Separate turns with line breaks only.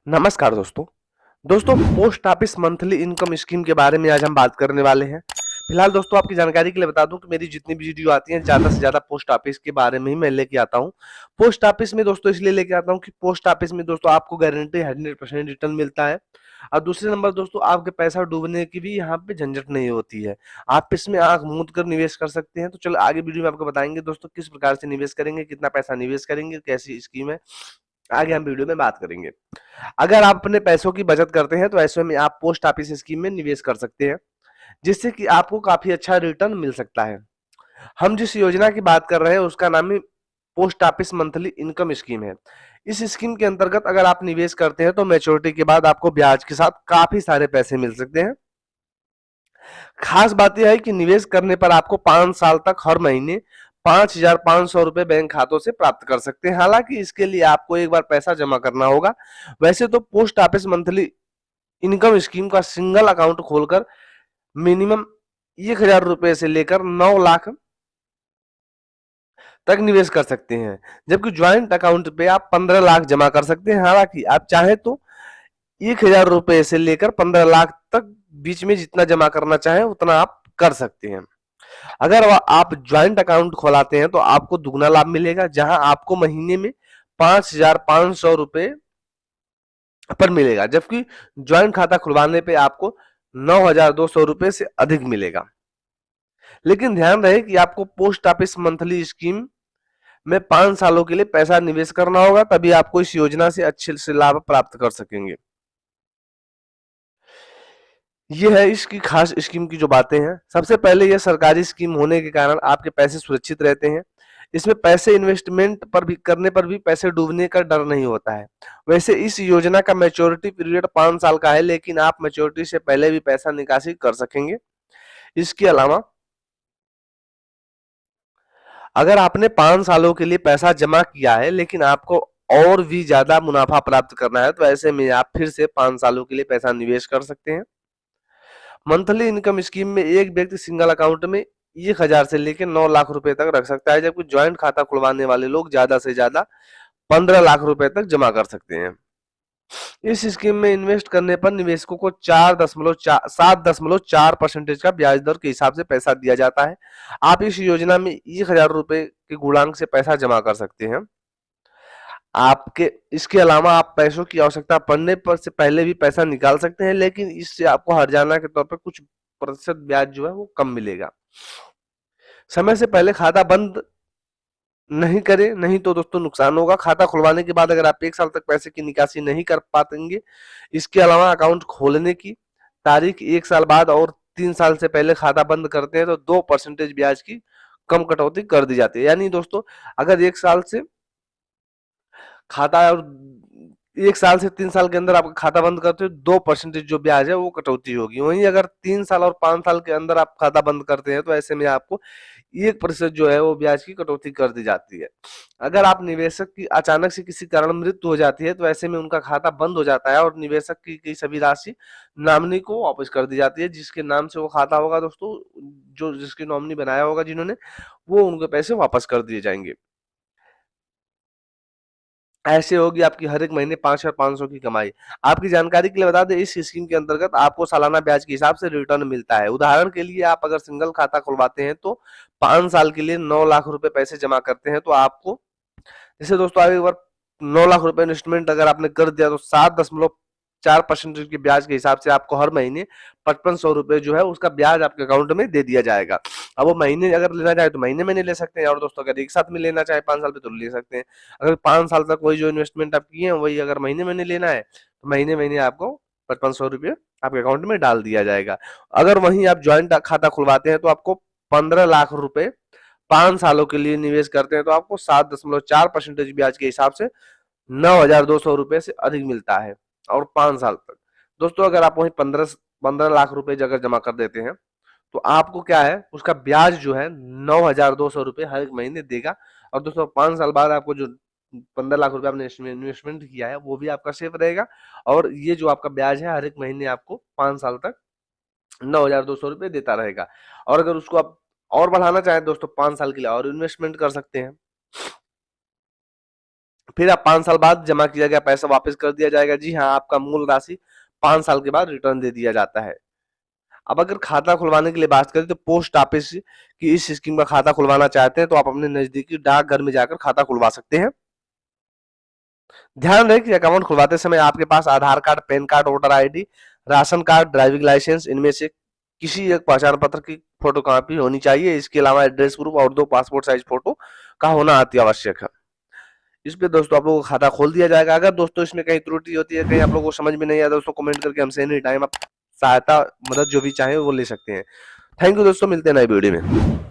नमस्कार दोस्तों। Post office monthly income scheme के बारे में आज हम बात करने वाले हैं। फिलहाल दोस्तों आपकी जानकारी के लिए बता दूं कि मेरी जितनी भी वीडियो आती हैं ज़्यादा से ज़्यादा पोस्ट ऑफिस के बारे में ही मैं लेके आता हूं। पोस्ट ऑफिस में दोस्तों इसलिए लेके आता हूं कि पोस्ट ऑफिस में दोस्तों आपको गारंटी 100% रिटर्न मिलता है। और दूसरे नंबर दोस्तों आपके पैसा डूबने की भी यहाँ पे झंझट नहीं होती है। आप इसमें आँख मूंद कर निवेश कर सकते हैं। तो चलो आगे वीडियो में आपको बताएंगे दोस्तों किस प्रकार से निवेश करेंगे, कितना पैसा निवेश करेंगे, कैसी स्कीम है, आगे हम वीडियो में बात करेंगे। अगर आप अपने पैसों की बचत करते हैं तो ऐसे में आप पोस्ट ऑफिस स्कीम में निवेश कर सकते हैं, जिससे कि आपको काफी अच्छा रिटर्न मिल सकता है। हम जिस योजना की बात कर रहे हैं उसका नाम है post office monthly income scheme है। इस स्कीम के अंतर्गत अगर आप निवेश करते हैं तो मैच्योरिटी के बाद आपको ब्याज के साथ काफी सारे पैसे मिल सकते हैं। खास बात यह है कि निवेश करने पर आपको 5 साल तक हर महीने 5,500 रुपए बैंक खातों से प्राप्त कर सकते हैं। हालांकि इसके लिए आपको एक बार पैसा जमा करना होगा। वैसे तो post office monthly income scheme का सिंगल अकाउंट खोलकर मिनिमम 1,000 रुपए से लेकर 9 लाख तक निवेश कर सकते हैं, जबकि ज्वाइंट अकाउंट पे आप 15 लाख जमा कर सकते हैं। हालांकि आप चाहे तो 1,000 रुपए से लेकर 15 लाख तक बीच में जितना जमा करना चाहें उतना आप कर सकते हैं। अगर आप ज्वाइंट अकाउंट खोलाते हैं तो आपको दुगना लाभ मिलेगा, जहां आपको महीने में 5,500 रुपए पर मिलेगा, जबकि ज्वाइंट खाता खुलवाने पे आपको 9,200 रुपए से अधिक मिलेगा। लेकिन ध्यान रहे कि आपको पोस्ट ऑफिस मंथली स्कीम में 5 सालों के लिए पैसा निवेश करना होगा, तभी आपको इस योजना से अच्छे से लाभ प्राप्त कर सकेंगे। ये है इसकी खास स्कीम की जो बातें हैं। सबसे पहले यह सरकारी स्कीम होने के कारण आपके पैसे सुरक्षित रहते हैं। इसमें पैसे इन्वेस्टमेंट पर भी करने पर भी पैसे डूबने का डर नहीं होता है। वैसे इस योजना का मैच्योरिटी पीरियड 5 साल का है, लेकिन आप मैच्योरिटी से पहले भी पैसा निकासी कर सकेंगे। इसके अलावा अगर आपने 5 सालों के लिए पैसा जमा किया है लेकिन आपको और भी ज्यादा मुनाफा प्राप्त करना है तो ऐसे में आप फिर से 5 सालों के लिए पैसा निवेश कर सकते हैं। मंथली इनकम स्कीम में एक व्यक्ति सिंगल अकाउंट में 1,000 से लेकर 9 लाख रुपए तक रख सकता है, जबकि ज्वाइंट खाता खुलवाने वाले लोग ज्यादा से ज्यादा 15 लाख रुपए तक जमा कर सकते हैं। इस स्कीम में इन्वेस्ट करने पर निवेशकों को 7.4% का ब्याज दर के हिसाब से पैसा दिया जाता है। आप इस योजना में 1,000 रुपए के गुणांक से पैसा जमा कर सकते हैं। आपके इसके अलावा आप पैसों की आवश्यकता पड़ने पर से पहले भी पैसा निकाल सकते हैं, लेकिन इससे आपको हर्जाना के तौर पर कुछ प्रतिशत ब्याज जो है वो कम मिलेगा। समय से पहले खाता बंद नहीं करें, नहीं तो दोस्तों नुकसान होगा। खाता खुलवाने के बाद अगर आप 1 साल तक पैसे की निकासी नहीं कर पाएंगे, इसके अलावा अकाउंट खोलने की तारीख 1 साल बाद और 3 साल से पहले खाता बंद करते हैं तो 2% ब्याज की कम कटौती कर दी जाती है। यानी दोस्तों अगर 1 साल से खाता और 1 साल से 3 साल के अंदर आप खाता बंद करते हो 2% जो ब्याज है वो कटौती होगी। वहीं अगर 3 साल और 5 साल के अंदर आप खाता बंद करते हैं तो ऐसे में आपको 1% जो है वो ब्याज की कटौती कर दी जाती है। अगर आप निवेशक की अचानक से किसी कारण मृत्यु हो जाती है तो ऐसे में उनका खाता बंद हो जाता है और निवेशक की सभी राशि नॉमिनी को वापस कर दी जाती है। जिसके नाम से वो खाता होगा दोस्तों, जो जिसकी नॉमिनी बनाया होगा जिन्होंने, वो उनके पैसे वापस कर दिए जाएंगे। ऐसे होगी आपकी हर एक महीने 5,500 की कमाई। आपकी जानकारी के लिए बता दें इस स्कीम के अंतर्गत आपको सालाना ब्याज के हिसाब से रिटर्न मिलता है। उदाहरण के लिए आप अगर सिंगल खाता खुलवाते हैं तो 5 साल के लिए 9 लाख रुपए पैसे जमा करते हैं तो आपको, जैसे दोस्तों आप एक बार 9 लाख रुपए इन्वेस्टमेंट अगर आपने कर दिया तो 7.4% के ब्याज के हिसाब से आपको हर महीने 5,500 रुपए जो है उसका ब्याज आपके अकाउंट में दे दिया जाएगा। अब वो महीने अगर लेना चाहे तो महीने महीने ले सकते हैं, और दोस्तों अगर एक साथ में लेना चाहे 5 साल पे तो ले सकते हैं। अगर 5 साल तक वही जो इन्वेस्टमेंट आप किए हैं वही अगर महीने महीने लेना है तो महीने महीने आपको 5,500 रुपये आपके अकाउंट में डाल दिया जाएगा। अगर वहीं आप ज्वाइंट खाता खुलवाते हैं तो आपको 15 लाख रुपए 5 सालों के लिए निवेश करते हैं तो आपको 7.4% ब्याज के हिसाब से 9,200 रुपए से अधिक मिलता है, और 5 साल तक। दोस्तों अगर आप वही 15 लाख रुपए अगर जमा कर देते हैं तो आपको क्या है उसका ब्याज जो है 9,200 रुपए हर एक महीने देगा। और दोस्तों 5 साल बाद आपको जो 15 लाख रुपए आपने इन्वेस्टमेंट किया है वो भी आपका सेफ रहेगा, और ये जो आपका ब्याज है हर एक महीने आपको 5 साल तक 9,200 रुपए देता रहेगा। और अगर उसको आप और बढ़ाना चाहें दोस्तों 5 साल के लिए और इन्वेस्टमेंट कर सकते हैं। फिर आप 5 साल बाद जमा किया गया पैसा वापस कर दिया जाएगा। जी हाँ, आपका मूल राशि 5 साल के बाद रिटर्न दे दिया जाता है। अब अगर खाता खुलवाने के लिए बात करें तो पोस्ट ऑफिस की इस स्कीम का खाता खुलवाना चाहते हैं तो आप अपने नजदीकी डाकघर में जाकर खाता खुलवा सकते हैं। ध्यान रहे कि अकाउंट खुलवाते समय आपके पास Aadhaar card, PAN card, voter ID, ration card, driving licence इनमें से किसी एक पहचान पत्र की फोटोकॉपी होनी चाहिए। इसके अलावा एड्रेस प्रूफ और 2 पासपोर्ट साइज फोटो का होना अति आवश्यक है। इस पे दोस्तों आप लोगों का खाता खोल दिया जाएगा। अगर दोस्तों इसमें कहीं त्रुटि होती है, कहीं आप लोगों को समझ में नहीं आया, दोस्तों कमेंट करके हमसे एनी टाइम आप सहायता, मदद जो भी चाहें वो ले सकते हैं। थैंक यू दोस्तों, मिलते हैं नए वीडियो में।